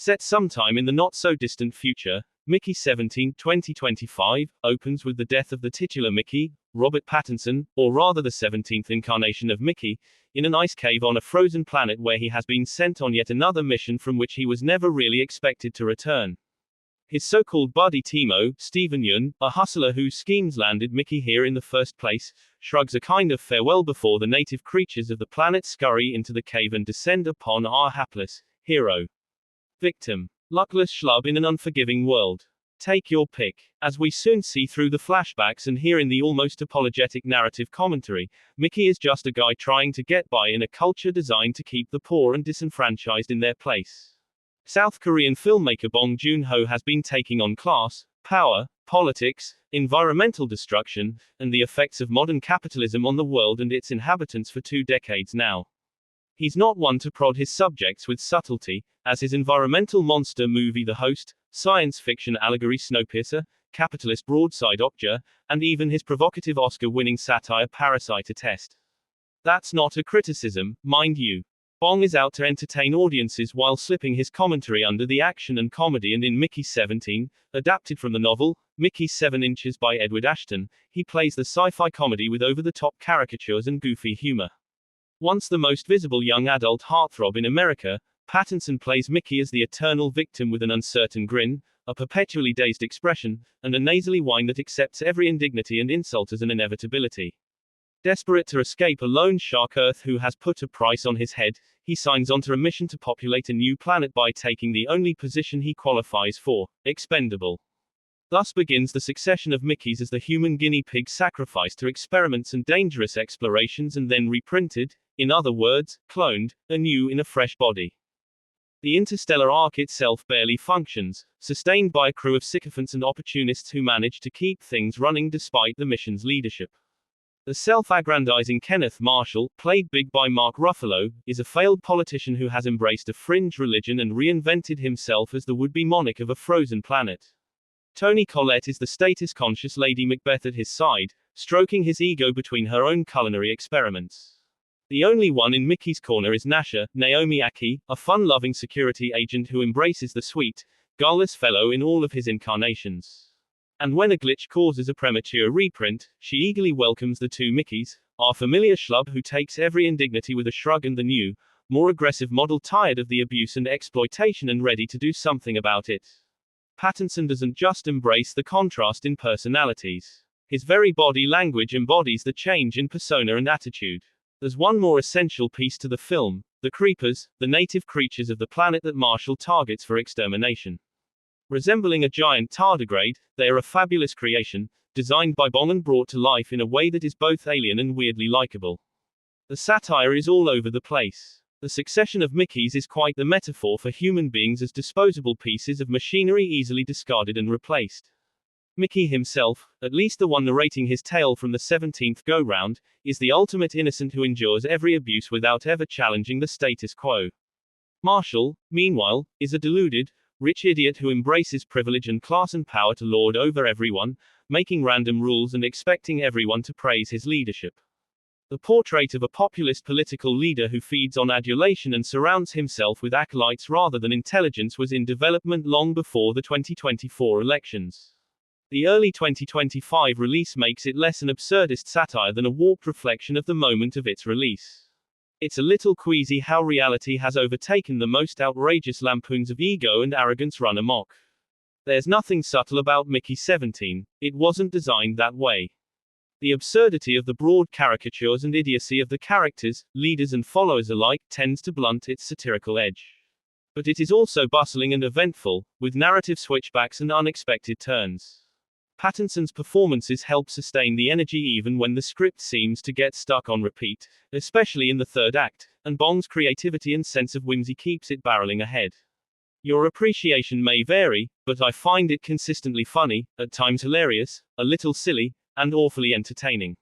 Set sometime in the not-so-distant future, Mickey 17, 2025, opens with the death of the titular Mickey, Robert Pattinson, or rather the 17th incarnation of Mickey, in an ice cave on a frozen planet where he has been sent on yet another mission from which he was never really expected to return. His so-called buddy Timo, Steven Yeun, a hustler whose schemes landed Mickey here in the first place, shrugs a kind of farewell before the native creatures of the planet scurry into the cave and descend upon our hapless hero. Victim. Luckless schlub in an unforgiving world. Take your pick. As we soon see through the flashbacks and hear in the almost apologetic narrative commentary, Mickey is just a guy trying to get by in a culture designed to keep the poor and disenfranchised in their place. South Korean filmmaker Bong Joon-ho has been taking on class, power, politics, environmental destruction, and the effects of modern capitalism on the world and its inhabitants for 2 decades now. He's not one to prod his subjects with subtlety, as his environmental monster movie The Host, science fiction allegory Snowpiercer, capitalist broadside Okja, and even his provocative Oscar-winning satire Parasite attest. That's not a criticism, mind you. Bong is out to entertain audiences while slipping his commentary under the action and comedy, and in Mickey 17, adapted from the novel, Mickey 7 Inches by Edward Ashton, he plays the sci-fi comedy with over-the-top caricatures and goofy humor. Once the most visible young adult heartthrob in America, Pattinson plays Mickey as the eternal victim with an uncertain grin, a perpetually dazed expression, and a nasally whine that accepts every indignity and insult as an inevitability. Desperate to escape a lone shark Earth who has put a price on his head, he signs on to a mission to populate a new planet by taking the only position he qualifies for, expendable. Thus begins the succession of Mickeys as the human guinea pig sacrificed to experiments and dangerous explorations and then reprinted, in other words, cloned, anew in a fresh body. The interstellar arc itself barely functions, sustained by a crew of sycophants and opportunists who manage to keep things running despite the mission's leadership. The self-aggrandizing Kenneth Marshall, played big by Mark Ruffalo, is a failed politician who has embraced a fringe religion and reinvented himself as the would-be monarch of a frozen planet. Toni Collette is the status-conscious Lady Macbeth at his side, stroking his ego between her own culinary experiments. The only one in Mickey's corner is Nasha, Naomi Aki, a fun-loving security agent who embraces the sweet, guileless fellow in all of his incarnations. And when a glitch causes a premature reprint, she eagerly welcomes the 2 Mickeys, our familiar schlub who takes every indignity with a shrug and the new, more aggressive model tired of the abuse and exploitation and ready to do something about it. Pattinson doesn't just embrace the contrast in personalities. His very body language embodies the change in persona and attitude. There's one more essential piece to the film: the creepers, the native creatures of the planet that Marshall targets for extermination. Resembling a giant tardigrade, they are a fabulous creation, designed by Bong and brought to life in a way that is both alien and weirdly likable. The satire is all over the place. The succession of Mickeys is quite the metaphor for human beings as disposable pieces of machinery easily discarded and replaced. Mickey himself, at least the one narrating his tale from the 17th go-round, is the ultimate innocent who endures every abuse without ever challenging the status quo. Marshall, meanwhile, is a deluded, rich idiot who embraces privilege and class and power to lord over everyone, making random rules and expecting everyone to praise his leadership. The portrait of a populist political leader who feeds on adulation and surrounds himself with acolytes rather than intelligence was in development long before the 2024 elections. The early 2025 release makes it less an absurdist satire than a warped reflection of the moment of its release. It's a little queasy how reality has overtaken the most outrageous lampoons of ego and arrogance run amok. There's nothing subtle about Mickey 17, it wasn't designed that way. The absurdity of the broad caricatures and idiocy of the characters, leaders and followers alike, tends to blunt its satirical edge. But it is also bustling and eventful, with narrative switchbacks and unexpected turns. Pattinson's performances help sustain the energy even when the script seems to get stuck on repeat, especially in the third act, and Bong's creativity and sense of whimsy keeps it barreling ahead. Your appreciation may vary, but I find it consistently funny, at times hilarious, a little silly, and awfully entertaining.